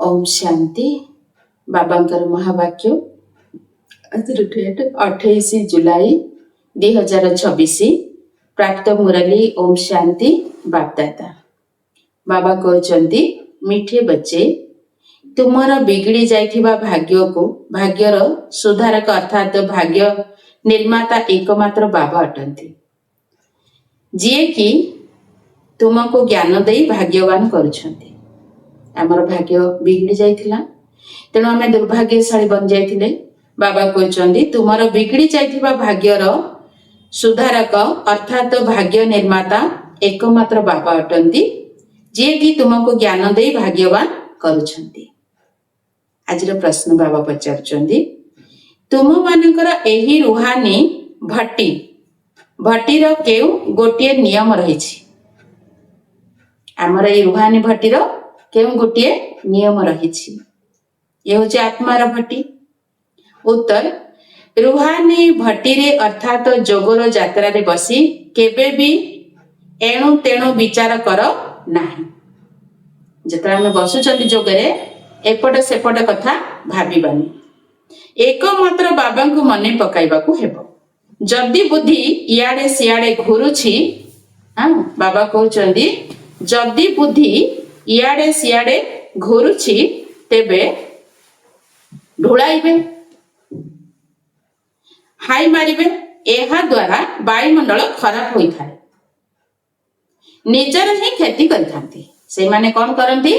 ओम शांति। बाबांकर महावाक्य आज डेट 28 जुलाई 2026। प्राप्त मुरली ओम शांति बापदाता। बाबा कहते मीठे बच्चे तुमर बिगड़ी जाइथिबा भाग्य को भाग्यर सुधारक अर्थात भाग्य निर्माता एकमात्र बाबा अटंती, जी कि तुमको ज्ञान दे भाग्यवान करुछंती। आमर भाग्य बिगड़ी जाइथिला तेणु आम दुर्भाग्यशाली बन जाइथिले। बाबा कहते तुमर बिगड़ी जाइथिबा भाग्यर सुधारक अर्थात भाग्य निर्माता एकमात्र बाबा अटंती, जी कि तुमको ज्ञान दे भाग्यवान करुछंती। आजिर प्रश्न बाबा पचारुचंदी, तुम मानकर एही रुहानी भट्टीर केउ गोटे नियम रहिछि? आमर ए रुहानी भट्टीर केउ गोटे नियम रहिछि? ये होछि आत्मार भट्टी। उत्तर, रुहानी भट्टीरे अर्थात जोगर यात्रा रे बसी केबे भी एणु तेणु विचार कर नाही। जेतरा हम बसुचंदी जोगरे एपट सेपट कथा भाबिबानी, एकमात्र बाबा को मने पकाइबाकू हेबो। जदि बुद्धि इयाडे सियाडे घुरुछि, बाबा कहउचंदी जदि बुद्धि इयाडे सियाडे घुरुछि तेबे ढुलाइबे, हाई मारिबे। एहा द्वारा वायुमंडल खराब होई थाए, निजर ही क्षति करथांती। से माने कौन करंती?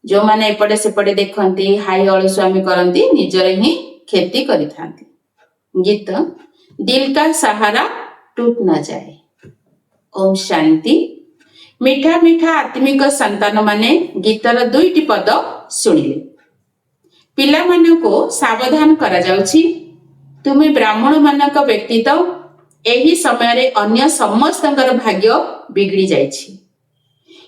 जो माने एपटे सेपटे देखंती, हाई अलस्वामी करंती, निजर ही क्षति करिथांती। गीत दिल का सहारा टूट न जाए। ओम शांति। मीठा मीठा आत्मिक संतान माने गीतर दुईटी पद सुनिले। पिला मानको सावधान करा जाउछि, तुमे ब्राह्मण मानक व्यक्ति तो एही समय रे अन्य समस्तंकर भाग्य बिगड़ी जाइछि।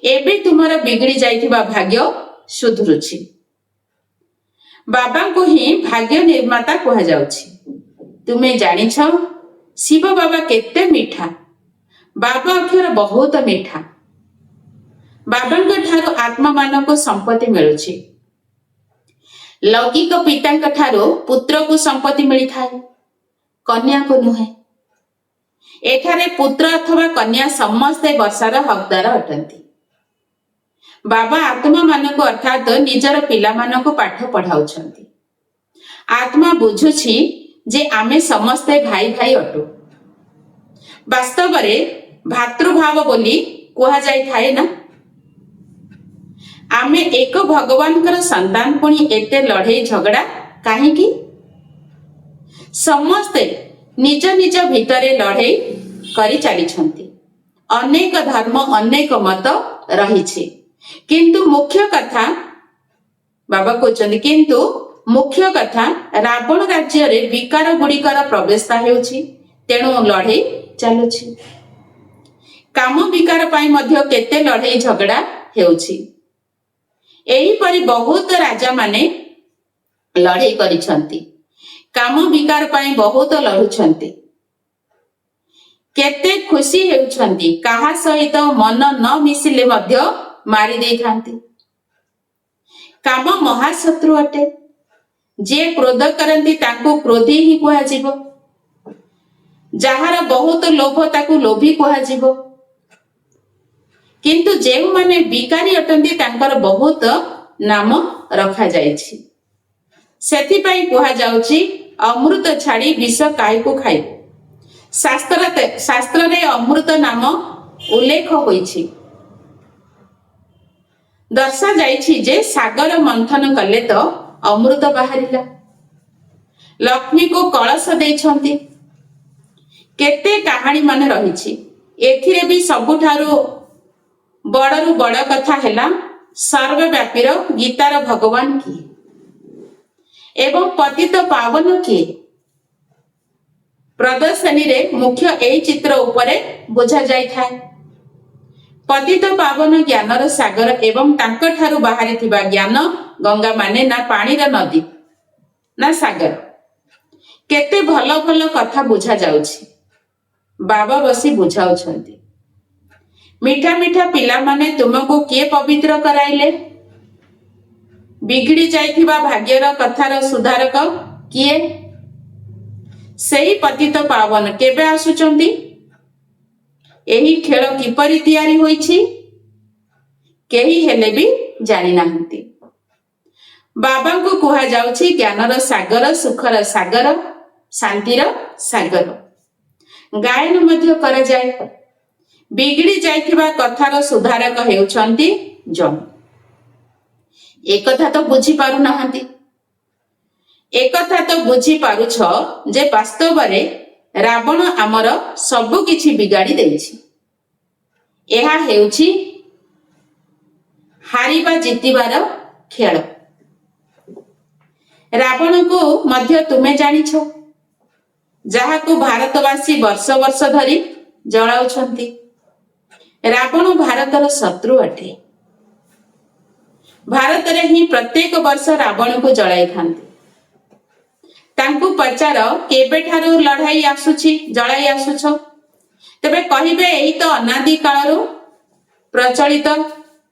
एबे तुमर बिगड़ी जाइथिबा भाग्य सुधुरुछि। बाबा को ही भाग्य निर्माता कहा जाउछि। तुमे जानिछ शिव बाबा केते मीठा। बाबा अक्षर बहुत मीठा। बाबांक ठारो आत्मा मानको संपत्ति मिलुछि। लौकिक पितांक ठारो पुत्र को संपत्ति मिली थाए, कन्या को नुहे। एठारे पुत्र अथवा कन्या समस्ते वर्षार हकदार अटंती। बाबा आत्मा मानको अर्थात निजर पिला मानको पाठ पढ़ाउछंती। आत्मा बुझुछि जे आमे समस्ते भाई भाई अटु। वास्तव रे भातृभाव बोली कुहा जाई थाए ना। आमे एक भगवानकर संतान पुणी एते लड़ाई झगड़ा काहेकि? समस्ते निज निज भितरे लड़ाई करी चलीछंती। अनेक धर्म अनेक मत रहिछि, किंतु मुख्य कथा बाबा कहउछंती किंतु मुख्य कथा रावण राज्य रे विकार गुड़िकर प्रवेशता हेउछि, तेणु लड़ाई चालुछि। काम विकार पाई मध्य केते लड़ाई झगड़ा हेउछि। एही परि बहुत राजा माने लड़ाई करिछंती, काम विकार पाई बहुत लड़ुछंती। केते खुशी हेउछंती, काहा सहित मन न मिसिले मध्य मारी देइथांती। काम महाशत्रु अटे। जे क्रोध करंती ताकू क्रोधी ही कुहा जिवो। जहार बहुत लोभ ताकू लोभी कुहा जिवो। किंतु जेउ माने विकारी अटंती तांकर बहुत नाम रखा जाइछि। सेथि पई कुहा जाउछि अमृत छाड़ी विष काईकु खाइबो। शास्त्र रे अमृत नाम उल्लेख होइछि। दर्शा जाइछि जे सागर मंथन कले तो अमृत बाहरिला। लक्ष्मी को कलश देइछंती। केते कहानी माने रहिछि। एथिरे भी सबुठारु बड़रू बड़ कथा हेला सर्वव्यापीर गीतार भगवान किए एवं पतित पावन किए। प्रदर्शनी रे मुख्य एई चित्र उपरे बुझा जाई थाए। पतित पावन ज्ञानर सागर एवं तांक ठारू बाहरी थिबा ज्ञान गंगा माने ना पानीर नदी ना सागर। केते भल भल कथा बुझा जाउछि। बाबा बसी बुझाउछंती। मीठा मीठा पिला माने तुमको किए पवित्र कराइले? ବିଗିଡ଼ି ଯାଇଥିବା ଭାଗ୍ୟର କଥାର ସୁଧାରକ କିଏ? ସେହି ପତିତ ପାବନ କେବେ ଆସୁଛନ୍ତି? ଏହି ଖେଳ କିପରି ତିଆରି ହୋଇଛି କେହି ହେଲେ ବି ଜାଣିନାହାନ୍ତି। ବାବାଙ୍କୁ କୁହାଯାଉଛି ଜ୍ଞାନର ସାଗର, ସୁଖର ସାଗର, ଶାନ୍ତିର ସାଗର। ଗାୟନ ମଧ୍ୟ କରାଯାଏ। ବିଗିଡ଼ି ଯାଇଥିବା କଥାର ସୁଧାରକ ହେଉଛନ୍ତି ଜମ। ଏକଥା ତ ବୁଝିପାରୁନାହାନ୍ତି। ଏକଥା ତ ବୁଝିପାରୁଛ ଯେ ବାସ୍ତବରେ ରାବଣ ଆମର ସବୁ କିଛି ବିଗାଡ଼ି ଦେଇଛି। ଏହା ହେଉଛି ହାରିବା ଜିତିବାର ଖେଳ। ରାବଣକୁ ମଧ୍ୟ ତୁମେ ଜାଣିଛ, ଯାହାକୁ ଭାରତବାସୀ ବର୍ଷ ବର୍ଷ ଧରି ଜଳାଉଛନ୍ତି। ରାବଣ ଭାରତର ଶତ୍ରୁ ଅଟେ। ଭାରତରେ ହିଁ ପ୍ରତ୍ୟେକ ବର୍ଷ ରାବଣକୁ ଜଳାଇଥାନ୍ତି। ତାଙ୍କୁ ପଚାର କେବେଠାରୁ ଲଢ଼ାଇ ଆସୁଛି, ଜଳାଇ ଆସୁଛ? ତେବେ କହିବେ ଏହି ତ ଅନାଦି କାଳରୁ ପ୍ରଚଳିତ,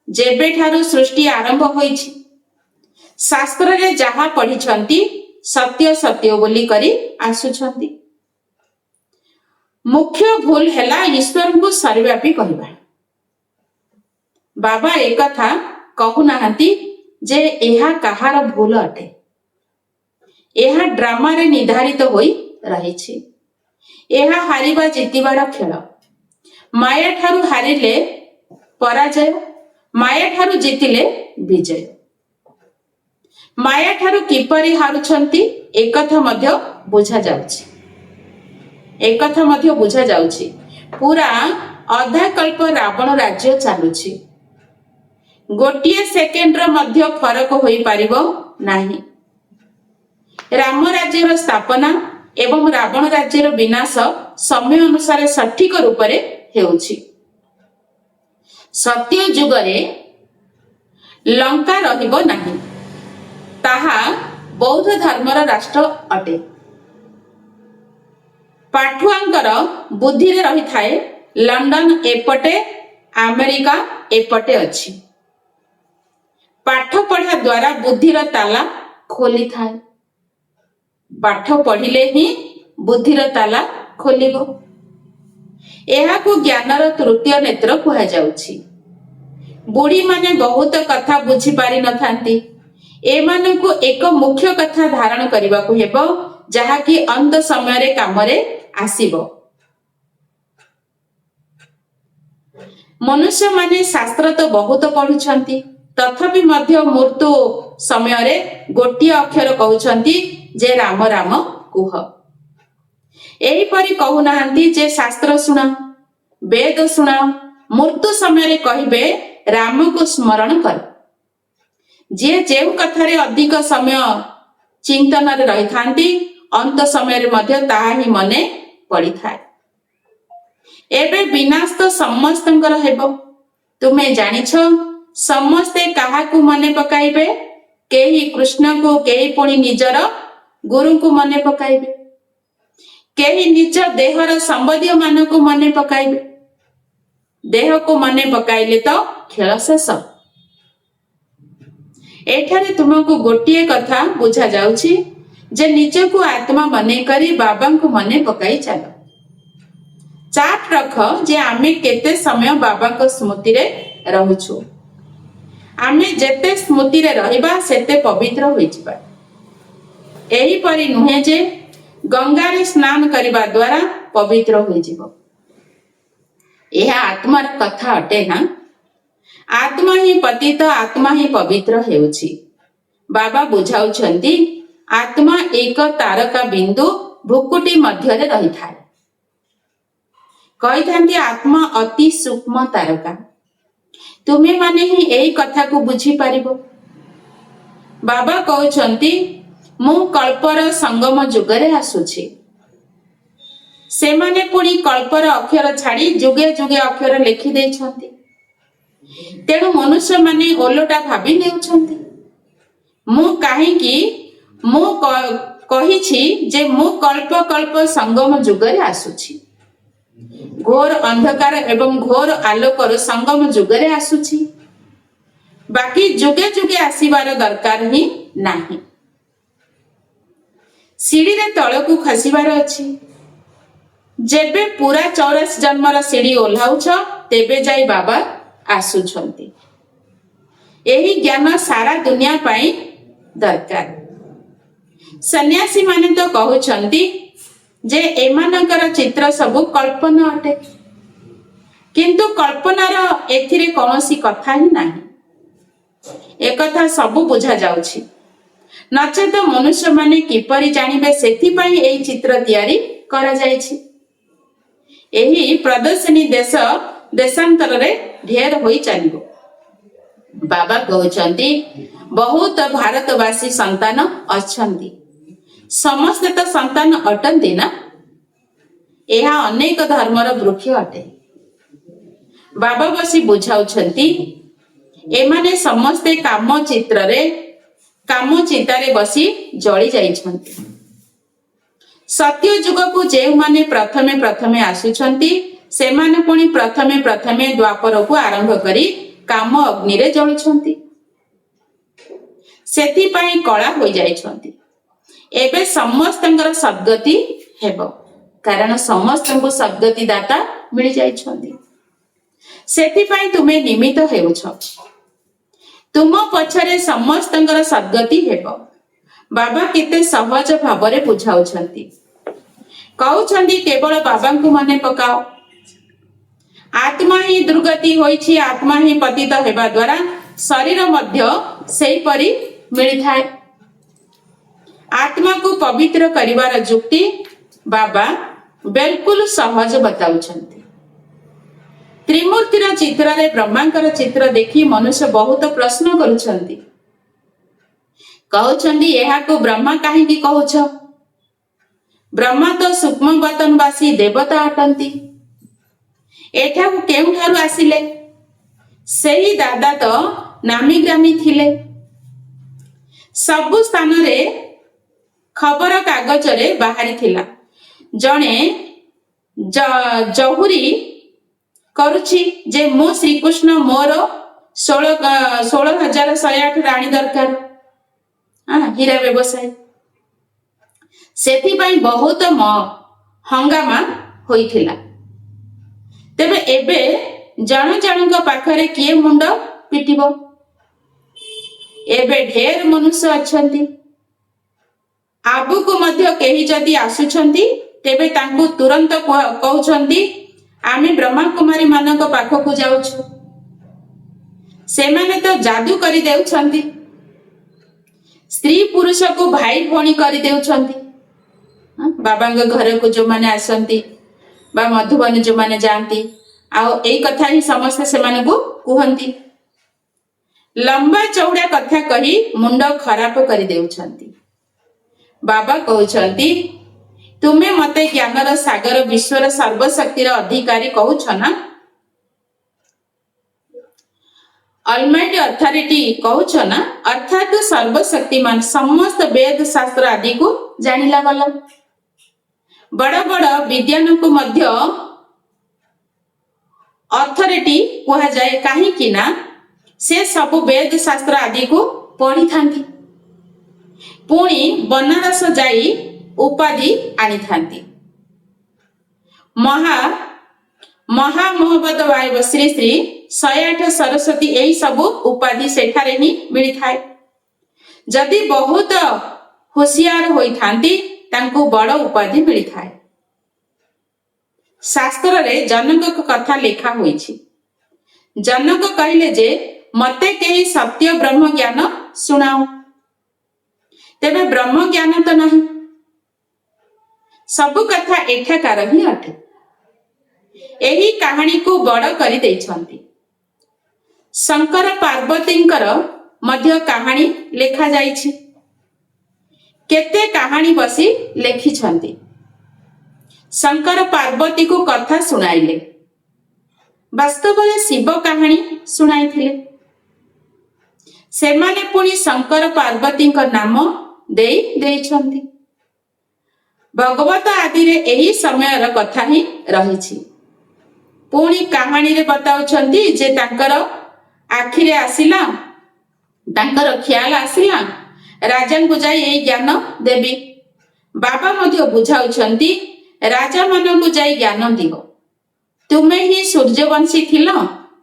ଯେବେଠାରୁ ସୃଷ୍ଟି ଆରମ୍ଭ ହୋଇଛି। ଶାସ୍ତ୍ରରେ ଯାହା ପଢ଼ିଛନ୍ତି ସତ୍ୟ ସତ୍ୟ ବୋଲି କରି ଆସୁଛନ୍ତି। ମୁଖ୍ୟ ଭୁଲ ହେଲା ଈଶ୍ୱରଙ୍କୁ ସର୍ବବ୍ୟାପୀ କହିବା। ବାବା ଏକଥା କହୁନାହାନ୍ତି ଯେ ଏହା କାହାର ଭୁଲ ଅଟେ। ଏହା ଡ୍ରାମାରେ ନିର୍ଦ୍ଧାରିତ ହୋଇ ରହିଛି। ଏହା ହାରିବା ଜିତିବାର ଖେଳ। ମାୟା ଠାରୁ ହାରିଲେ ପରାଜୟ, ମାୟା ଠାରୁ ଜିତିଲେ ବିଜୟ। ମାୟା ଠାରୁ କିପରି ହାରୁଛନ୍ତି ଏକଥା ମଧ୍ୟ ବୁଝାଯାଉଛି। ଏକଥା ମଧ୍ୟ ବୁଝାଯାଉଛି। ପୁରା ଅଧା କଳ୍ପ ରାବଣ ରାଜ୍ୟ ଚାଲୁଛି। ଗୋଟିଏ ସେକେଣ୍ଡର ମଧ୍ୟ ଫରକ ହୋଇପାରିବ ନାହିଁ। ରାମ ରାଜ୍ୟର ସ୍ଥାପନା ଏବଂ ରାବଣ ରାଜ୍ୟର ବିନାଶ ସମୟ ଅନୁସାରେ ସଠିକ ରୂପରେ ହେଉଛି। ସତ୍ୟ ଯୁଗରେ ଲଙ୍କା ରହିବ ନାହିଁ। ତାହା ବୌଦ୍ଧ ଧର୍ମର ରାଷ୍ଟ୍ର ଅଟେ। ପାଠୁଆଙ୍କର ବୁଦ୍ଧିରେ ରହିଥାଏ ଲଣ୍ଡନ ଏପଟେ, ଆମେରିକା ଏପଟେ ଅଛି। ପାଠ ପଢ଼ା ଦ୍ୱାରା ବୁଦ୍ଧିର ତାଲା ଖୋଲିଥାଏ। ପାଠ ପଢ଼ିଲେ ହିଁ ବୁଦ୍ଧିର ତାଲା ଖୋଲିବ। ଏହାକୁ ଜ୍ଞାନର ତୃତୀୟ ନେତ୍ର କୁହାଯାଉଛି। ବୁଢ଼ୀମାନେ ବହୁତ କଥା ବୁଝିପାରିନଥାନ୍ତି। ଏମାନଙ୍କୁ ଏକ ମୁଖ୍ୟ କଥା ଧାରଣ କରିବାକୁ ହେବ, ଯାହାକି ଅନ୍ତ ସମୟରେ କାମରେ ଆସିବ। ମନୁଷ୍ୟମାନେ ଶାସ୍ତ୍ର ତ ବହୁତ ପଢ଼ୁଛନ୍ତି, ତଥାପି ମଧ୍ୟ ମୃତ୍ୟୁ ସମୟରେ ଗୋଟିଏ ଅକ୍ଷର କହୁଛନ୍ତି ଯେ ରାମ ରାମ କୁହ। ଏହିପରି କହୁନାହାନ୍ତି ଯେ ଶାସ୍ତ୍ର ଶୁଣ, ବେଦ ଶୁଣ। ମୃତ୍ୟୁ ସମୟରେ କହିବେ ରାମକୁ ସ୍ମରଣ କର। ଯିଏ ଯେଉଁ କଥାରେ ଅଧିକ ସମୟ ଚିନ୍ତନରେ ରହିଥାନ୍ତି, ଅନ୍ତ ସମୟରେ ମଧ୍ୟ ତାହା ହିଁ ମନେ ପଡ଼ିଥାଏ। ଏବେ ବିନାଶ ତ ସମସ୍ତଙ୍କର ହେବ। ତୁମେ ଜାଣିଛ ସମସ୍ତେ କାହାକୁ ମନେ ପକାଇବେ? କେହି କୃଷ୍ଣଙ୍କୁ, କେହି ପୁଣି ନିଜର ଗୁରୁଙ୍କୁ ମନେ ପକାଇବେ। କେହି ନିଜ ଦେହର ସମ୍ବନ୍ଧୀୟ ମାନଙ୍କୁ ମନେ ପକାଇବେ। ଦେହକୁ ମନେ ପକାଇଲେ ତ ଖେଳ ଶେଷ। ଏଠାରେ ତୁମକୁ ଗୋଟିଏ କଥା ବୁଝାଯାଉଛି ଯେ ନିଜକୁ ଆତ୍ମା ମନେକରି ବାବାଙ୍କୁ ମନେ ପକାଇ ଚାଲ। ଚାର୍ଟ ରଖ ଯେ ଆମେ କେତେ ସମୟ ବାବାଙ୍କ ସ୍ମୃତିରେ ରହୁଛୁ। ଆମେ ଯେତେ ସ୍ମୃତିରେ ରହିବା ସେତେ ପବିତ୍ର ହୋଇଯିବା। ଏହିପରି ନୁହେଁ ଯେ ଗଙ୍ଗାରେ ସ୍ନାନ କରିବା ଦ୍ୱାରା ପବିତ୍ର ହୋଇଯିବ। ଏହା ଆତ୍ମାର କଥା ଅଟେ ନା? ଆତ୍ମା ହିଁ ପତିତ, ଆତ୍ମା ହିଁ ପବିତ୍ର ହେଉଛି। ବାବା ବୁଝାଉଛନ୍ତି ଆତ୍ମା ଏକ ତାରକା ବିନ୍ଦୁ ଭୃକୁଟି ମଧ୍ୟରେ ରହିଥାଏ। କହିଥାନ୍ତି ଆତ୍ମା ଅତି ସୂକ୍ଷ୍ମ ତାରକା। ତୁମେମାନେ ହିଁ ଏହି କଥାକୁ ବୁଝିପାରିବ। ବାବା କହୁଛନ୍ତି ମୁଁ କଳ୍ପର ସଙ୍ଗମ ଯୁଗରେ ଆସୁଛି। ସେମାନେ ପୁଣି କଳ୍ପର ଅକ୍ଷର ଛାଡ଼ି ଯୁଗେ ଯୁଗେ ଅକ୍ଷର ଲେଖି ଦେଇଛନ୍ତି। ତେଣୁ ମନୁଷ୍ୟମାନେ ଓଲଟା ଭାବି ନେଉଛନ୍ତି। ମୁଁ କହିଛି ଯେ ମୁଁ କଳ୍ପ କଳ୍ପ ସଙ୍ଗମ ଯୁଗରେ ଆସୁଛି। ଘୋର ଅନ୍ଧକାର ଏବଂ ଘୋର ଆଲୋକର ସଙ୍ଗମ ଯୁଗରେ ଆସୁଛି। बाकी जुगे जुगे आसीबार दरकार ही नाही। सीढ़ी रे तळकू खसिबार अछि। जेबे पूरा 84 जन्मर सीढ़ी ओल्हाउछ तेबे जाई बाबा आसुछंती। एही ज्ञान सारा दुनिया पाई दरकार। सन्यासी माने तो कहउछंती जे एमानकर चित्र सबु कल्पना अटे, किंतु कल्पनार एथिरे कौनसी कथा ही नाही। एकथा सबु बुझा जाउछि, नचेत मनुष्य माने किपरि जानिबे सेथि पाई एही चित्र तयारी करा जाइछि। एही प्रदर्शनी देश देशांतर रे ढेर होई चलिबो। बाबा कहउछंती बहुत भारतवासी संतान अछंती, समस्ते तो संतान अटंती ना। यह अनेक धर्मर वृक्ष अटे। बाबा बसी बुझाउछंती एमाने समस्ते काम चितारे बसी जଳି जाइछंती। सत्य युग को जे माने प्रथमे प्रथमे आसुछंती सेमाने पुणी प्रथमे प्रथमे द्वापर को आरंभ करी काम अग्नि रे जळुछंती। सेथि पाई कला होई जाइछंती। एबे समस्तंकर सद्गति हेबो, कारण समस्तंको सद्गति दाता मिली जाइछंती। सेथि पाई तुमे निमित्त हेउछ, तुम पछरे समस्तंकर सद्गति हेबो। बाबा केते सहज भावरे बुझाउछंती। कहउछंती केवल बाबांकु मने पकाओ। आत्मा ही दुर्गति होइछि, आत्मा ही पतित हेबा द्वारा शरीर मध्य सेही परि मिली थाए। आत्मा को पवित्र करिवार जुक्ति बाबा बिल्कुल सहज बताउछंती। त्रिमूर्तिर चित्र रे ब्रह्मांकर चित्र देखि मनुष्य बहुत प्रश्न करुछंती। कहउछंती एहा को ब्रह्मा काहे की कहउछ? ब्रह्मा तो सूक्ष्म बतनवासी देवता अटंती। एठा को केउठारु आसिले? सेही दादा तो नामी ग्रामी थिले। सबु स्थान रे खबर कागज रे बाहरी थिला जणे जहुरी करुछि जे मो श्रीकृष्ण मोर 16,108 राणी दरकार। हीरा व्यवसाय सेथि पाई बहुत हंगामा होइथिला। तेबे एबे जण जणक पाखरे किए मुंड पिटिबो? एबे ढेर मनुष्य अछंती। आबुको मध्य केही जदि आसुछंती तेबे तांकु तुरंत कहउछंती आमे ब्रह्मा कुमारी मानक पाखकु जाउछु। सेमाने तो जादू करी देउछंती। स्त्री पुरुष को भाई भौणी करी देउछंती। बाबांग घर को जो माने आसंती बा मधुबन जो माने जानती आउ एई कथा ही समस्त से माने को कुहंती। लंबा चौड़ा कथा कही मुंड खराब करी देउछंती। बाबा कहउछंती तुमे मते ज्ञानर सागर विश्वर सर्वशक्तिर अधिकारी कहउछ ना? अलमाइटी अथॉरिटी कहउछ ना? अर्थात सर्वशक्तिमान समस्त वेद शास्त्र आदि को जानिला गला। बड़ बड़ विद्वान को मध्य अथॉरिटी कहा जाए काहे कि ना से सब वेद शास्त्र आदि को पढ़ी थांती, पुणी बनारस जाई उपाधि आनी थांती। महामहोबद वायव श्री श्री 108 सरस्वती यही सब उपाधि सेठारे ही मिली थाए। जदि बहुत होशियार होई थांती तांको बड़ उपाधि मिली थाए। शास्त्र रे जनक कथा लेखा होईछि। जनक कहले जे मते केही सत्य ब्रह्म ज्ञान सुनाओ। तेबे ब्रह्म ज्ञान तो नहीं, सबु कथा एठाकार ही अटे। एही कहानी को बड़ करी देइछंती। शंकर पार्वतींकर मध्य कहानी लेखा जाइछि। केते कहानी बसी लेखिछंती। शंकर पार्वती को कथा सुनाइले, वास्तव में शिव कहानी सुनाइथिले। सेमाने पुणी शंकर पार्वती नाम देइछंती। भगवत आदि रे एही समय कथा ही रहिछि। पुणी कहानी रे बताउछंती जे तांकर आखिरे आसिला ତାଙ୍କର ଖ୍ୟାଲ ଆସିଲା ରାଜାଙ୍କୁ ଯାଇ ଏଇ ଜ୍ଞାନ ଦେବି। ବାବା ମଧ୍ୟ ବୁଝାଉଛନ୍ତି ରାଜାମାନଙ୍କୁ ଯାଇ ଜ୍ଞାନ ଦିଅ। ତୁମେ ହିଁ ସୂର୍ଯ୍ୟବଂଶୀ ଥିଲ,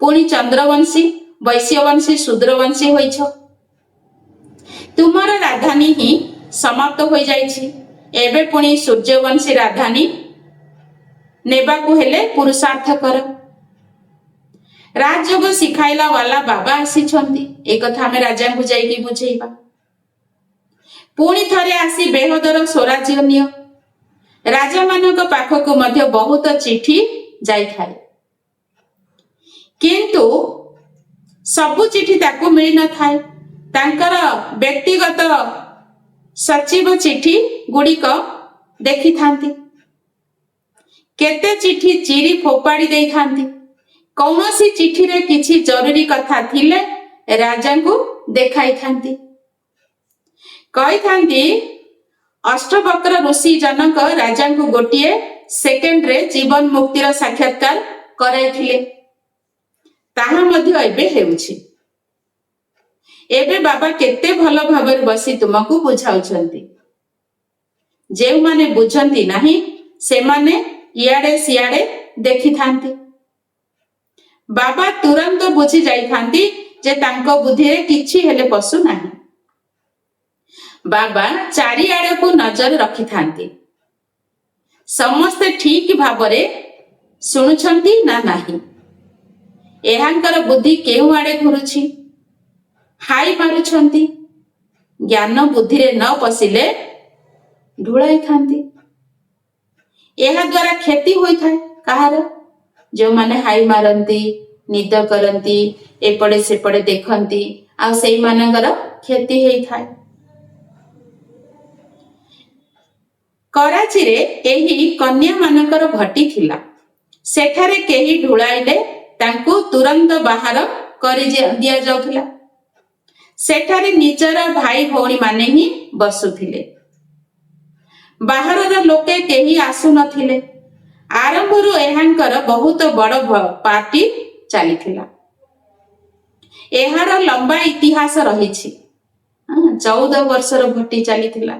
ପୁଣି ଚନ୍ଦ୍ରବଂଶୀ, ବୈଶ୍ୟବଂଶୀ, ଶୂଦ୍ରବଂଶୀ ହୋଇଛ। ତୁମର ରାଜଧାନୀ ହିଁ ସମାପ୍ତ ହୋଇଯାଇଛି। ଏବେ ପୁଣି ସୂର୍ଯ୍ୟବଂଶୀ ରାଜଧାନୀ ନେବାକୁ ହେଲେ ପୁରୁଷାର୍ଥ କର। ରାଜଯୋଗ ଶିଖାଇଲା ବାଲା ବାବା ଆସିଛନ୍ତି। ଏ କଥା ଆମେ ରାଜାଙ୍କୁ ଯାଇକି ବୁଝେଇବା। ପୁଣି ଥରେ ଆସି ବେହଦର ସ୍ୱରାଜ୍ୟ ନିଅ। ରାଜାମାନଙ୍କ ପାଖକୁ ମଧ୍ୟ ବହୁତ ଚିଠି ଯାଇଥାଏ, କିନ୍ତୁ ସବୁ ଚିଠି ତାକୁ ମିଳିନଥାଏ। ତାଙ୍କର ବ୍ୟକ୍ତିଗତ ସଚିବ ଚିଠି ଗୁଡ଼ିକ ଦେଖିଥାନ୍ତି। କେତେ ଚିଠି ଚିରି ଫୋପାଡ଼ି ଦେଇଥାନ୍ତି। କୌଣସି ଚିଠିରେ କିଛି ଜରୁରୀ କଥା ଥିଲେ ରାଜାଙ୍କୁ ଦେଖାଇଥାନ୍ତି। କହିଥାନ୍ତି ଅଷ୍ଟବକ୍ର ଋଷି ଜନକ ରାଜାଙ୍କୁ ଗୋଟିଏ ସେକେଣ୍ଡରେ ଜୀବନ ମୁକ୍ତିର ସାକ୍ଷାତକାର କରାଇଥିଲେ। ତାହା ମଧ୍ୟ ଏବେ ହେଉଛି। ଏବେ ବାବା କେତେ ଭଲ ଭାବରେ ବସି ତୁମକୁ ବୁଝାଉଛନ୍ତି। ଯେଉଁମାନେ ବୁଝନ୍ତି ନାହିଁ ସେମାନେ ଇଆଡେ ସିଆଡେ ଦେଖିଥାନ୍ତି। ବାବା ତୁରନ୍ତ ବୁଝି ଯାଇଥାନ୍ତି ଯେ ତାଙ୍କ ବୁଦ୍ଧିରେ କିଛି ହେଲେ ପଶୁ ନାହିଁ। ବାବା ଚାରିଆଡକୁ ନଜର ରଖିଥାନ୍ତି। ସମସ୍ତେ ଠିକ ଭାବରେ ଶୁଣୁଛନ୍ତି ନା ନାହିଁ, ଏହାଙ୍କର ବୁଦ୍ଧି କେଉଁ ଆଡେ ଘୁରୁଛି, ହାଇ ମାରୁଛନ୍ତି। ଜ୍ଞାନ ବୁଦ୍ଧିରେ ନ ପଶିଲେ ଢୁଳାଇଥାନ୍ତି। ଏହା ଦ୍ୱାରା କ୍ଷତି ହୋଇଥାଏ କାହାର? ଯେଉଁମାନେ ହାଇ ମାରନ୍ତି, ନିଦ କରନ୍ତି, ଏପଟେ ସେପଟେ ଦେଖନ୍ତି, ଆଉ ସେଇମାନଙ୍କର କ୍ଷତି ହେଇଥାଏ। କରାଚିରେ ଏହି କନ୍ୟା ମାନଙ୍କର ଭଟ୍ଟି ଥିଲା। ସେଠାରେ କେହି ଢୁଳାଇଲେ ତାଙ୍କୁ ତୁରନ୍ତ ବାହାର କରି ଦିଆଯାଉଥିଲା। ସେଠାରେ ନିଜର ଭାଇ ଭଉଣୀ ମାନେ ହିଁ ବସୁଥିଲେ। ବାହାରର ଲୋକେ କେହି ଆସୁନଥିଲେ। ଆରମ୍ଭରୁ ଏହାଙ୍କର ବହୁତ ବଡ଼ ପାର୍ଟି ଚାଲିଥିଲା। ଏହାର ଲମ୍ବା ଇତିହାସ ରହିଛି। 14 ବର୍ଷର ଭଟ୍ଟି ଚାଲିଥିଲା।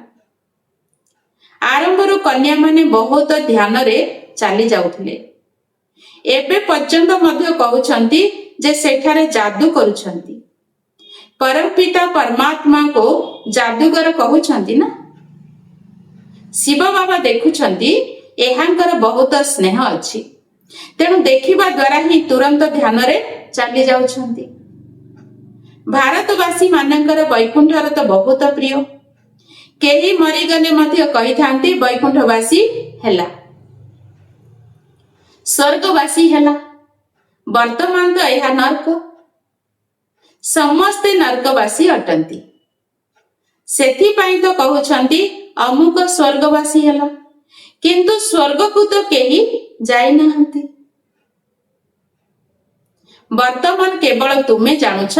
ଆରମ୍ଭରୁ କନ୍ୟାମାନେ ବହୁତ ଧ୍ୟାନରେ ଚାଲି ଯାଉଥିଲେ। ଏବେ ପର୍ଯ୍ୟନ୍ତ ମଧ୍ୟ କହୁଛନ୍ତି ଯେ ସେଠାରେ ଯାଦୁ କରୁଛନ୍ତି। ପରମପିତା ପରମାତ୍ମାକୁ ଯାଦୁଗର କହୁଛନ୍ତି ନା। ଶିବ ବାବା ଦେଖୁଛନ୍ତି ଏହାଙ୍କର ବହୁତ ସ୍ନେହ ଅଛି, ତେଣୁ ଦେଖିବା ଦ୍ୱାରା ହିଁ ତୁରନ୍ତ ଧ୍ୟାନରେ ଚାଲି ଯାଉଛନ୍ତି। ଭାରତବାସୀ ମାନଙ୍କର ବୈକୁଣ୍ଠର ତ ବହୁତ ପ୍ରିୟ। କେହି ମରିଗଲେ ମଧ୍ୟ କହିଥାନ୍ତି ବୈକୁଣ୍ଠବାସୀ ହେଲା, ସ୍ୱର୍ଗବାସୀ ହେଲା। ବର୍ତ୍ତମାନ ତ ଏହା ନର୍କ। ସମସ୍ତେ ନର୍କବାସୀ ଅଟନ୍ତି। ସେଥିପାଇଁ ତ କହୁଛନ୍ତି ଅମୁକ ସ୍ୱର୍ଗବାସୀ ହେଲା, କିନ୍ତୁ ସ୍ୱର୍ଗକୁ ତ କେହି ଯାଇନାହାନ୍ତି। ବର୍ତ୍ତମାନ କେବଳ ତୁମେ ଜାଣୁଛ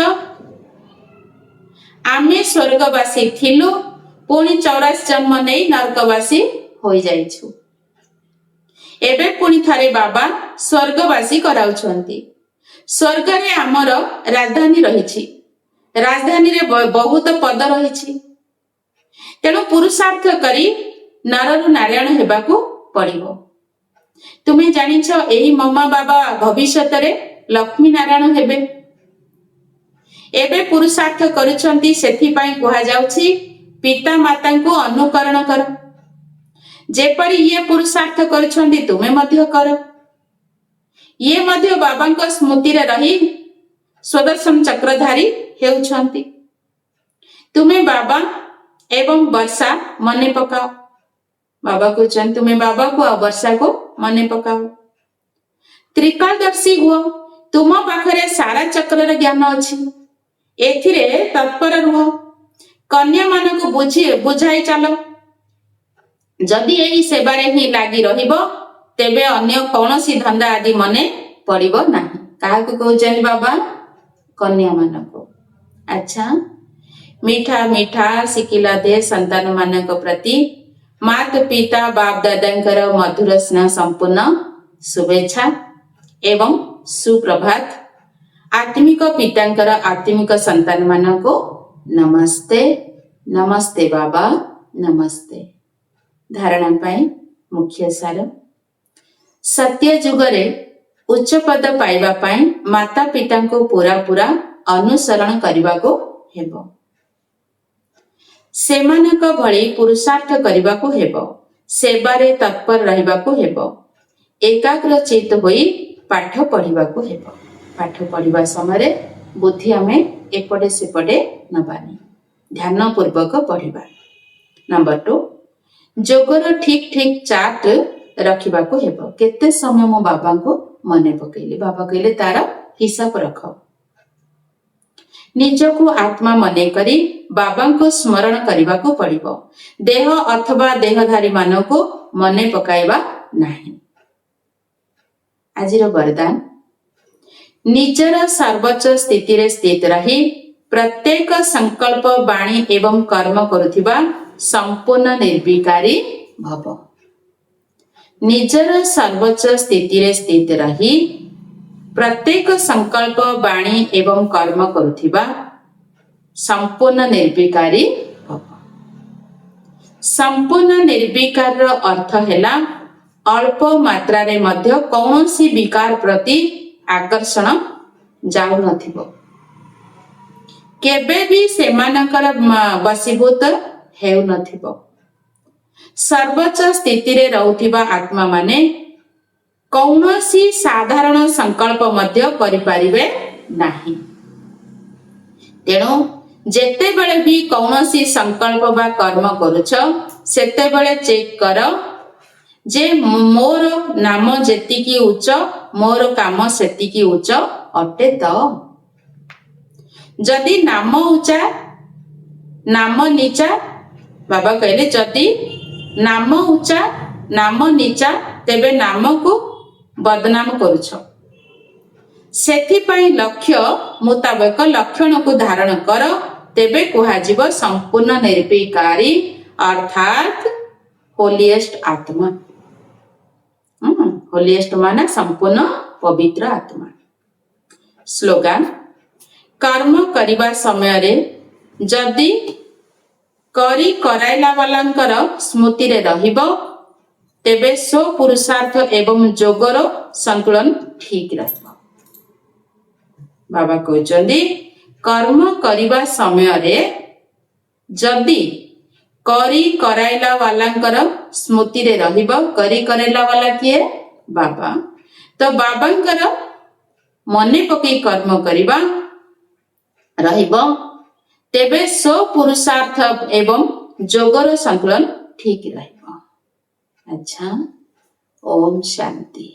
ଆମେ ସ୍ୱର୍ଗବାସୀ ଥିଲୁ, ପୁଣି 84 ଜନ୍ମ ନେଇ ନର୍କବାସୀ ହୋଇଯାଇଛୁ। ଏବେ ପୁଣି ଥରେ ବାବା ସ୍ୱର୍ଗବାସୀ କରାଉଛନ୍ତି। ସ୍ୱର୍ଗରେ ଆମର ରାଜଧାନୀ ରହିଛି। ରାଜଧାନୀରେ ବହୁତ ପଦ ରହିଛି। ତେଣୁ ପୁରୁଷାର୍ଥ କରି ନରରୁ ନାରାୟଣ ହେବାକୁ ପଡ଼ିବ। ତୁମେ ଜାଣିଛ ଏହି ମମା ବାବା ଭବିଷ୍ୟତରେ ଲକ୍ଷ୍ମୀ ନାରାୟଣ ହେବେ। ଏବେ ପୁରୁଷାର୍ଥ କରୁଛନ୍ତି, ସେଥିପାଇଁ କୁହାଯାଉଛି ପିତା ମାତାଙ୍କୁ ଅନୁକରଣ କର। ଯେପରି ଇଏ ପୁରୁଷାର୍ଥ କରୁଛନ୍ତି ତୁମେ ମଧ୍ୟ କର। ଇଏ ମଧ୍ୟ ବାବାଙ୍କ ସ୍ମୃତିରେ ରହି ସ୍ୱଦର୍ଶନ ଚକ୍ରଧାରୀ ହେଉଛନ୍ତି। ତୁମେ ବାବା ଏବଂ ବର୍ଷା ମନେ ପକାଅ। ବାବା କହୁଛନ୍ତି ତୁମେ ବାବାକୁ ଆଉ ବର୍ଷାକୁ ମନେ ପକାଅ। ତ୍ରିକାଳଦର୍ଶୀ ହୁଅ। ତୁମ ପାଖରେ ସାରା ଚକ୍ରର ଜ୍ଞାନ ଅଛି। ଏଥିରେ ତତ୍ପର ରୁହ। କନ୍ୟା ମାନଙ୍କୁ ବୁଝାଇ ଚାଲ। ଯଦି ଏହି ସେବାରେ ହିଁ ଲାଗି ରହିବ, ତେବେ ଅନ୍ୟ କୌଣସି ଧନ୍ଦା ଆଦି ମନେ ପଡ଼ିବ ନାହିଁ। କାହାକୁ କହୁଛନ୍ତି ବାବା? କନ୍ୟା ମାନଙ୍କୁ। ଆଚ୍ଛା, ମିଠା ମିଠା ଶିଖିଲା ଦେ ସନ୍ତାନ ମାନଙ୍କ ପ୍ରତି ମାତ ପିତା ବାପ ଦାଦାଙ୍କର ମଧୁର ସ୍ନେହ ସମ୍ପୂର୍ଣ୍ଣ ଶୁଭେଚ୍ଛା ଏବଂ ସୁପ୍ରଭାତ। ଆତ୍ମିକ ପିତାଙ୍କର ଆତ୍ମିକ ସନ୍ତାନ ମାନଙ୍କୁ नमस्ते नमस्ते बाबा नमस्ते। धारणा पाई मुख्य सार सत्य जुगरे उच्च पद पाइबा पाई माता पिता को पूरा पूरा अनुसरण करने को हेबो। सेमानक भली पुरुषार्थ करने को हेबो। सेवारे तत्पर रहबा को हेबो। एकाग्र चित होई पाठ पढ़िबा को हेबो। पाठ पढ़िबा समय बुद्धि आमे एपटे सेपटे नबानी ध्यान पूर्वक पढ़िबा। नंबर 2 जोगर ठीक ठीक चार्ट रखिबा को हेबो। केते समय मो बाबा को मने पकेले बाबा कहले तार हिसाब रख। निजको आत्मा मने करी बाबा को स्मरण करने को पड़िबो। देह अथवा देहधारी मानव को मने पकाइबा नहीं। आजिर वरदान निजर सर्वोच्च स्थिति रे स्थित रही प्रत्येक संकल्प वाणी एवं कर्म करुथिबा संपूर्ण निर्विकारी भव। निजर सर्वोच्च स्थिति रे स्थित रही प्रत्येक संकल्प वाणी एवं कर्म करुथिबा संपूर्ण निर्विकारी भव। संपूर्ण निर्विकार अर्थ हैला अल्प मात्रा रे मध्य कौनसी विकार प्रति आकर्षण जाउ नथिबो। केबे भी सेमानकर वशीभूत हेउ नथिबो। सर्वोच्च स्थिति रे रहउथिबा आत्मा माने कौनसी साधारण संकल्प मध्य करि परिबे नाही। तेणु जेते बेले भी कौनसी संकल्प बा कर्म करूछ सेते बेले चेक कर जे मोर नाम जेतिकी उच्च मोर काम सेतिकी उच्च अटे तो। जदि नाम उच्चा नाम नीचा बाबा कहले जदि नाम उच्चा नाम नीचा तेबे नाम को बदनाम करूछ। सेथि पई लक्ष्य मुताबिक लक्षण को धारण कर तेबे कुहाजिब संपूर्ण निर्विकारी अर्थात होलिएस्ट आत्मा। होलिएस्ट माने संपूर्ण पवित्र आत्मा। स्लोगान कर्म करिबा समय रे जदि करी कराइला वालांकर स्मृति रे रहिबो तेबे सो पुरुषार्थ एवं जोगर संतुलन ठीक रहइबो। बाबा कहउचंदी कर्म करिबा समय रे जदि करी कराइला वालांकर स्मृति रे रहिबो करी कराइला वाला किए बाबा तो बाबांकर मने पकई कर्म करिबा रहिबो तेबे सो पुरुषार्थ एवं जोगर संतुलन ठीक रहइबो। अच्छा ओम शांति।